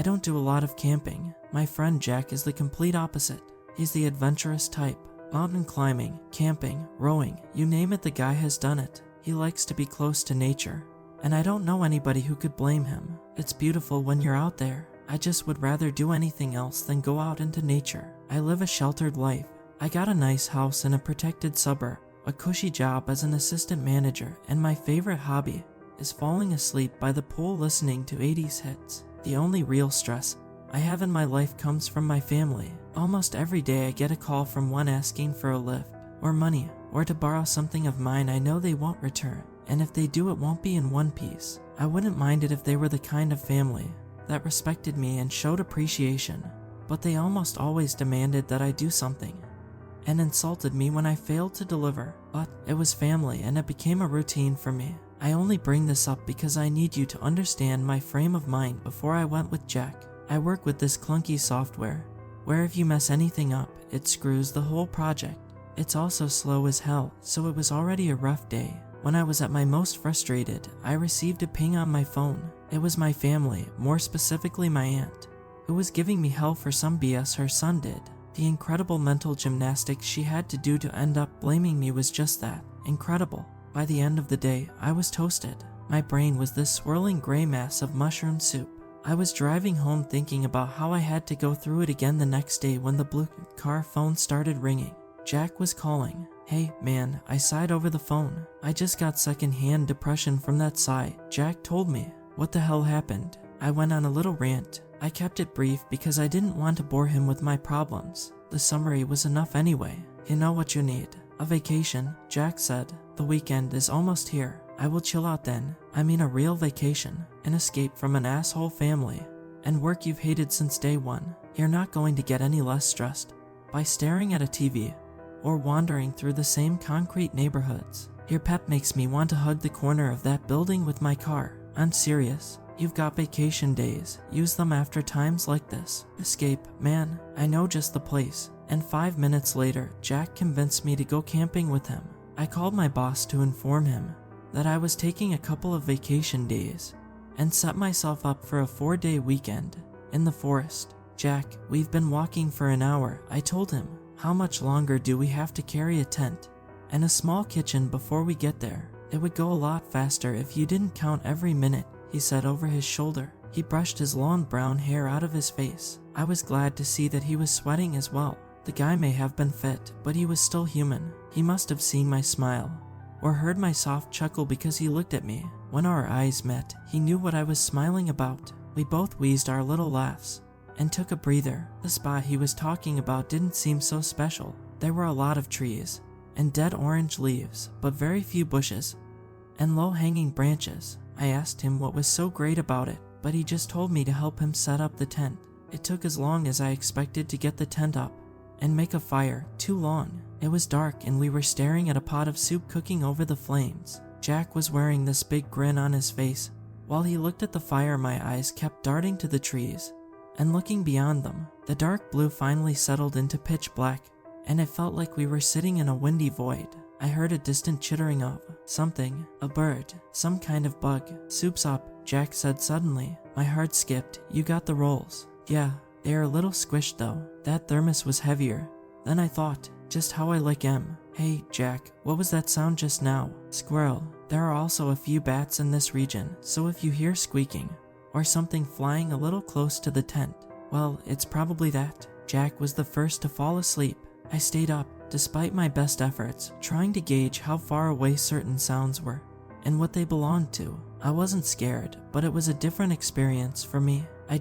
I don't do a lot of camping. My friend Jack is the complete opposite. He's the adventurous type. Mountain climbing, camping, rowing, you name it, the guy has done it. He likes to be close to nature. And I don't know anybody who could blame him. It's beautiful when you're out there. I just would rather do anything else than go out into nature. I live a sheltered life. I got a nice house in a protected suburb, a cushy job as an assistant manager, and my favorite hobby is falling asleep by the pool listening to 80s hits. The only real stress I have in my life comes from my family. Almost every day I get a call from one asking for a lift, or money, or to borrow something of mine I know they won't return, and if they do it won't be in one piece. I wouldn't mind it if they were the kind of family that respected me and showed appreciation, but they almost always demanded that I do something, and insulted me when I failed to deliver. But it was family and it became a routine for me. I only bring this up because I need you to understand my frame of mind before I went with Jack. I work with this clunky software, where if you mess anything up, it screws the whole project. It's also slow as hell, so it was already a rough day. When I was at my most frustrated, I received a ping on my phone. It was my family, more specifically my aunt, who was giving me hell for some BS her son did. The incredible mental gymnastics she had to do to end up blaming me was just that, incredible. By the end of the day, I was toasted. My brain was this swirling gray mass of mushroom soup. I was driving home thinking about how I had to go through it again the next day when the blue car phone started ringing. Jack was calling. Hey, man, I sighed over the phone. I just got secondhand depression from that sigh. Jack told me. What the hell happened? I went on a little rant. I kept it brief because I didn't want to bore him with my problems. The summary was enough anyway. You know what you need. A vacation, Jack said. The weekend is almost here. I will chill out then. I mean a real vacation. An escape from an asshole family and work you've hated since day one. You're not going to get any less stressed by staring at a TV or wandering through the same concrete neighborhoods. Your pep makes me want to hug the corner of that building with my car. I'm serious. You've got vacation days. Use them after times like this. Escape, man. I know just the place. And 5 minutes later, Jack convinced me to go camping with him. I called my boss to inform him that I was taking a couple of vacation days and set myself up for a 4-day weekend in the forest. Jack, we've been walking for an hour, I told him. How much longer do we have to carry a tent and a small kitchen before we get there? It would go a lot faster if you didn't count every minute, he said over his shoulder. He brushed his long brown hair out of his face. I was glad to see that he was sweating as well. The guy may have been fit, but he was still human. He must have seen my smile or heard my soft chuckle because he looked at me. When our eyes met, he knew what I was smiling about. We both wheezed our little laughs and took a breather. The spot he was talking about didn't seem so special. There were a lot of trees and dead orange leaves, but very few bushes and low-hanging branches. I asked him what was so great about it, but he just told me to help him set up the tent. It took as long as I expected to get the tent up and make a fire. Too long. It was dark and we were staring at a pot of soup cooking over the flames. Jack was wearing this big grin on his face. While he looked at the fire, my eyes kept darting to the trees and looking beyond them. The dark blue finally settled into pitch black, and it felt like we were sitting in a windy void. I heard a distant chittering of something, a bird, some kind of bug. Soup's up, Jack said suddenly. My heart skipped. You got the rolls. Yeah, they are a little squished though. That thermos was heavier than I thought. Just how I like 'em. Hey, Jack, what was that sound just now? Squirrel. There are also a few bats in this region, so if you hear squeaking or something flying a little close to the tent, well, it's probably that. Jack was the first to fall asleep. I stayed up, despite my best efforts, trying to gauge how far away certain sounds were and what they belonged to. I wasn't scared, but it was a different experience for me. I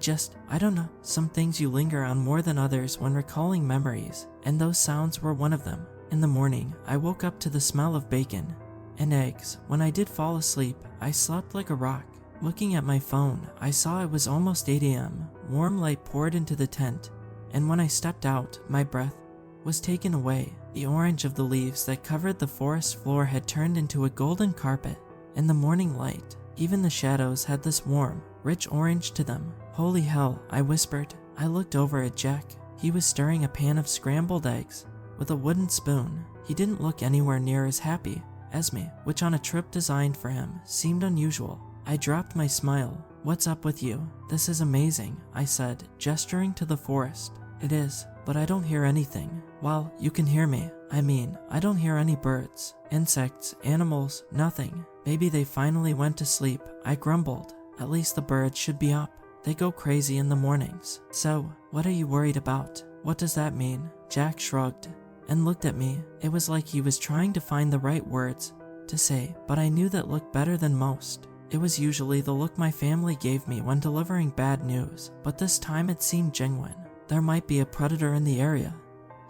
don't know, some things you linger on more than others when recalling memories, and those sounds were one of them. In the morning, I woke up to the smell of bacon and eggs. When I did fall asleep, I slept like a rock. Looking at my phone, I saw it was almost 8 a.m. Warm light poured into the tent, and when I stepped out, my breath was taken away. The orange of the leaves that covered the forest floor had turned into a golden carpet in the morning light. Even the shadows had this warm, rich orange to them. Holy hell, I whispered. I looked over at Jack. He was stirring a pan of scrambled eggs with a wooden spoon. He didn't look anywhere near as happy as me, which on a trip designed for him seemed unusual. I dropped my smile "What's up with you? This is amazing," I said, gesturing to the forest. "It is, but I don't hear anything." "Well, you can hear me. I don't hear any birds, insects, animals, nothing." "Maybe they finally went to sleep," I grumbled. "At least the birds should be up. They go crazy in the mornings." "So, what are you worried about? What does that mean?" Jack shrugged and looked at me. It was like he was trying to find the right words to say, but I knew that looked better than most. It was usually the look my family gave me when delivering bad news, but this time it seemed genuine. "There might be a predator in the area,"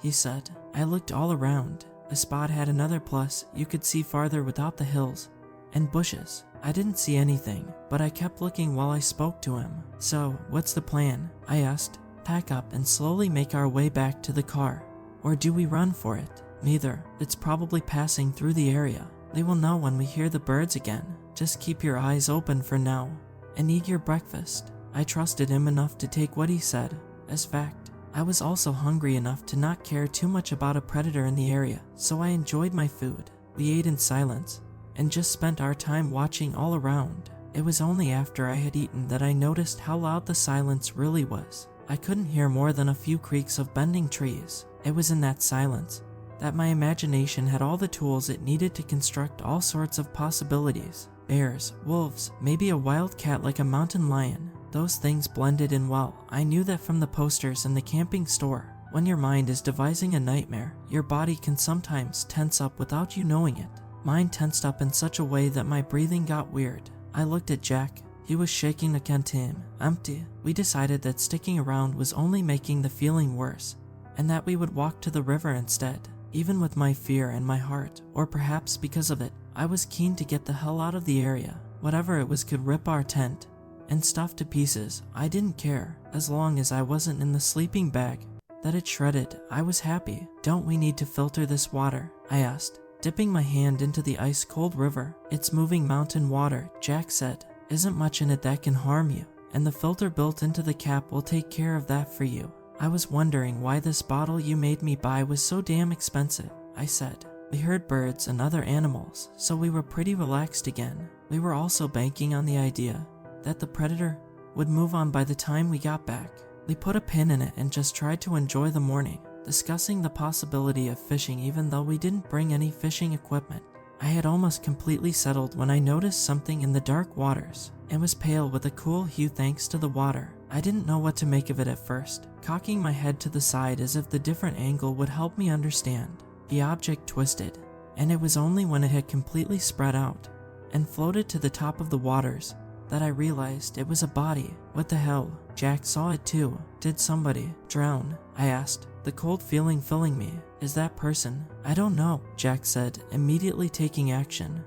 he said. I looked all around. The spot had another plus: you could see farther without the hills and bushes. I didn't see anything, but I kept looking while I spoke to him. "So, what's the plan?" I asked. "Pack up and slowly make our way back to the car. Or do we run for it?" "Neither. It's probably passing through the area. They will know when we hear the birds again. Just keep your eyes open for now and eat your breakfast." I trusted him enough to take what he said as fact. I was also hungry enough to not care too much about a predator in the area, so I enjoyed my food. We ate in silence and just spent our time watching all around. It was only after I had eaten that I noticed how loud the silence really was. I couldn't hear more than a few creaks of bending trees. It was in that silence that my imagination had all the tools it needed to construct all sorts of possibilities. Bears, wolves, maybe a wild cat like a mountain lion. Those things blended in well. I knew that from the posters in the camping store. When your mind is devising a nightmare, your body can sometimes tense up without you knowing it. Mine tensed up in such a way that my breathing got weird. I looked at Jack. He was shaking the canteen, empty. We decided that sticking around was only making the feeling worse, and that we would walk to the river instead. Even with my fear in my heart, or perhaps because of it, I was keen to get the hell out of the area. Whatever it was could rip our tent and stuff to pieces. I didn't care, as long as I wasn't in the sleeping bag that it shredded. I was happy. "Don't we need to filter this water?" I asked, dipping my hand into the ice-cold river. "It's moving mountain water," Jack said. "Isn't much in it that can harm you, and the filter built into the cap will take care of that for you." I was wondering why this bottle you made me buy was so damn expensive, I said. We heard birds and other animals, so we were pretty relaxed again. We were also banking on the idea that the predator would move on by the time we got back. We put a pin in it and just tried to enjoy the morning, discussing the possibility of fishing even though we didn't bring any fishing equipment. I had almost completely settled when I noticed something in the dark waters. It was pale with a cool hue thanks to the water. I didn't know what to make of it at first, cocking my head to the side as if the different angle would help me understand. The object twisted, and it was only when it had completely spread out and floated to the top of the waters that I realized it was a body. What the hell? Jack saw it too. "Did somebody drown?" I asked, the cold feeling filling me. "Is that person?" "I don't know," Jack said, immediately taking action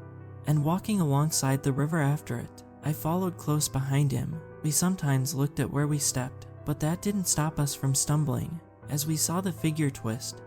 and walking alongside the river after it. I followed close behind him. We sometimes looked at where we stepped, but that didn't stop us from stumbling as we saw the figure twist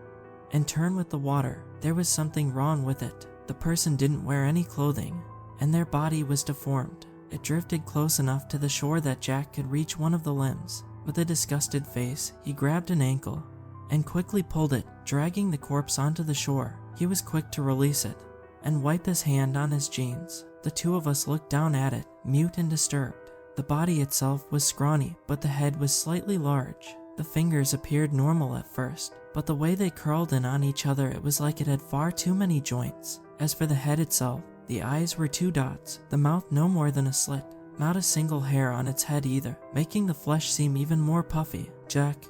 and turn with the water. There was something wrong with it. The person didn't wear any clothing, and their body was deformed. It drifted close enough to the shore that Jack could reach one of the limbs. With a disgusted face, he grabbed an ankle and quickly pulled it, dragging the corpse onto the shore. He was quick to release it and wipe his hand on his jeans. The two of us looked down at it, mute and disturbed. The body itself was scrawny, but the head was slightly large. The fingers appeared normal at first, but the way they curled in on each other, it was like it had far too many joints. As for the head itself, the eyes were 2 dots, the mouth no more than a slit. Not a single hair on its head either, making the flesh seem even more puffy. "Jack,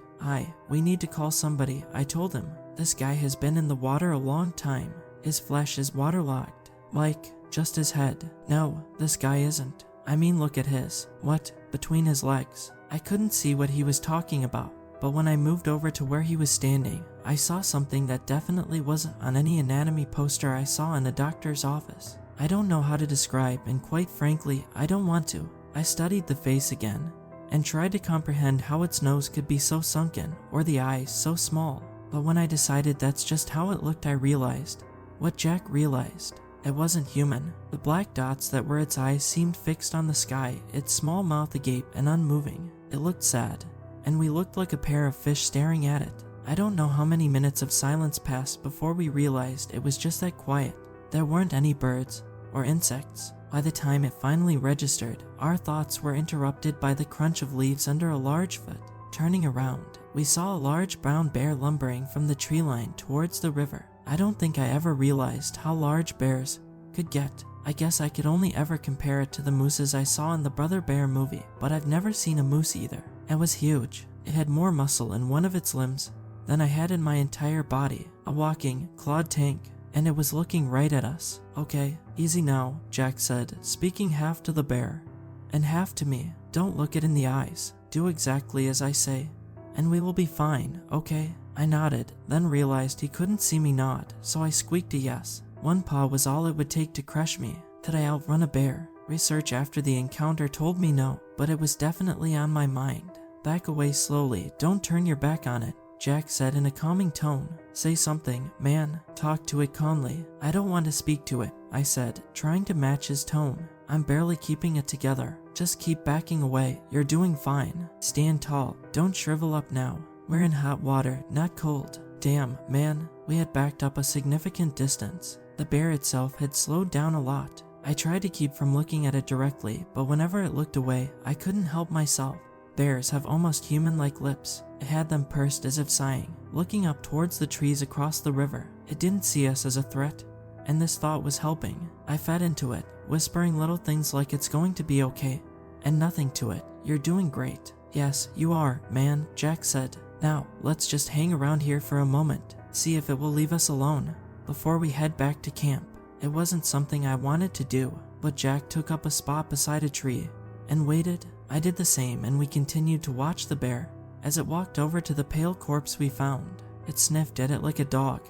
we need to call somebody," I told him. "This guy has been in the water a long time. His flesh is waterlogged." "Like, just his head?" "No, this guy isn't. I mean, look at his. What? Between his legs." I couldn't see what he was talking about, but when I moved over to where he was standing, I saw something that definitely wasn't on any anatomy poster I saw in the doctor's office. I don't know how to describe, and quite frankly, I don't want to. I studied the face again and tried to comprehend how its nose could be so sunken, or the eyes so small. But when I decided that's just how it looked, I realized what Jack realized. It wasn't human. The black dots that were its eyes seemed fixed on the sky, its small mouth agape and unmoving. It looked sad, and we looked like a pair of fish staring at it. I don't know how many minutes of silence passed before we realized it was just that quiet. There weren't any birds or insects By the time it finally registered, our thoughts were interrupted by the crunch of leaves under a large foot. Turning around, we saw a large brown bear lumbering from the tree line towards the river. I don't think I ever realized how large bears could get. I guess I could only ever compare it to the mooses I saw in the Brother Bear movie, but I've never seen a moose either. It was huge. It had more muscle in one of its limbs than I had in my entire body, a walking, clawed tank, and it was looking right at us. "Okay, easy now," Jack said, speaking half to the bear and half to me. "Don't look it in the eyes. Do exactly as I say, and we will be fine, okay?" I nodded, then realized he couldn't see me nod, so I squeaked a yes. One paw was all it would take to crush me. Could I outrun a bear? Research after the encounter told me no, but it was definitely on my mind. "Back away slowly, don't turn your back on it," Jack said in a calming tone. "Say something, man. Talk to it calmly." "I don't want to speak to it," I said, trying to match his tone. "I'm barely keeping it together. Just keep backing away. You're doing fine. Stand tall. Don't shrivel up now. We're in hot water, not cold." Damn, man. We had backed up a significant distance. The bear itself had slowed down a lot. I tried to keep from looking at it directly, but whenever it looked away, I couldn't help myself. Bears have almost human-like lips. It had them pursed as if sighing, looking up towards the trees across the river. It didn't see us as a threat, and this thought was helping. I fed into it, whispering little things like "it's going to be okay," and nothing to it. "You're doing great." "Yes, you are, man," Jack said. "Now, let's just hang around here for a moment, see if it will leave us alone before we head back to camp." It wasn't something I wanted to do, but Jack took up a spot beside a tree and waited. I did the same, and we continued to watch the bear as it walked over to the pale corpse we found. It sniffed at it like a dog,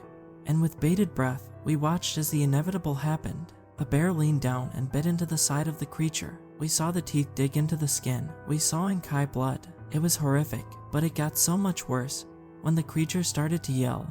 and with bated breath, we watched as the inevitable happened. The bear leaned down and bit into the side of the creature. We saw the teeth dig into the skin. We saw and Kai blood. It was horrific, but it got so much worse when the creature started to yell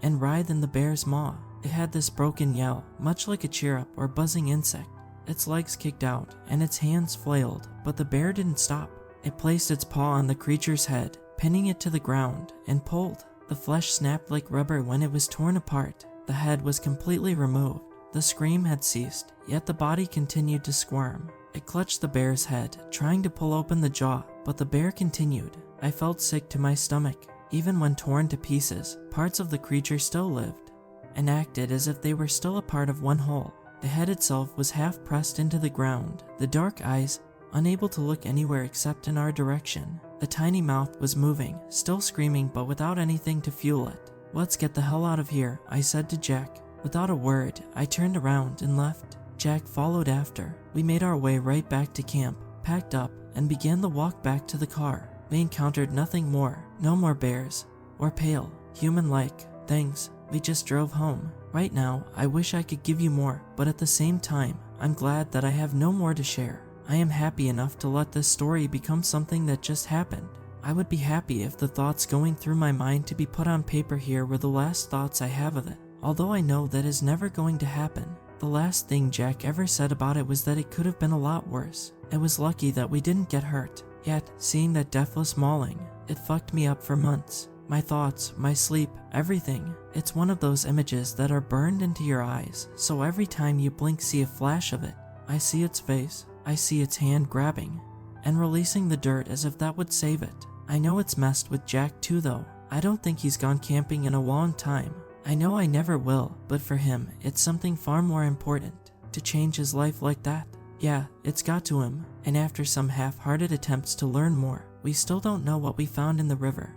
and writhe in the bear's maw. It had this broken yell, much like a chirrup or buzzing insect. Its legs kicked out, and its hands flailed, but the bear didn't stop. It placed its paw on the creature's head, pinning it to the ground, and pulled. The flesh snapped like rubber when it was torn apart. The head was completely removed. The scream had ceased, yet the body continued to squirm. It clutched the bear's head, trying to pull open the jaw, but the bear continued. I felt sick to my stomach. Even when torn to pieces, parts of the creature still lived and acted as if they were still a part of one whole. The head itself was half pressed into the ground, the dark eyes unable to look anywhere except in our direction. The tiny mouth was moving, still screaming, but without anything to fuel it. "Let's get the hell out of here," I said to Jack. Without a word, I turned around and left. Jack followed after. We made our way right back to camp, packed up, and began the walk back to the car. We encountered nothing more. No more bears or pale, human-like things. We just drove home. Right now, I wish I could give you more, but at the same time, I'm glad that I have no more to share. I am happy enough to let this story become something that just happened. I would be happy if the thoughts going through my mind to be put on paper here were the last thoughts I have of it. Although I know that is never going to happen. The last thing Jack ever said about it was that it could have been a lot worse. It was lucky that we didn't get hurt. Yet, seeing that deathless mauling, it fucked me up for months. My thoughts, my sleep, everything. It's one of those images that are burned into your eyes, so every time you blink see a flash of it. I see its face, I see its hand grabbing and releasing the dirt as if that would save it. I know it's messed with Jack too though. I don't think he's gone camping in a long time. I know I never will, but for him, it's something far more important to change his life like that. Yeah, it's got to him, and after some half-hearted attempts to learn more, we still don't know what we found in the river.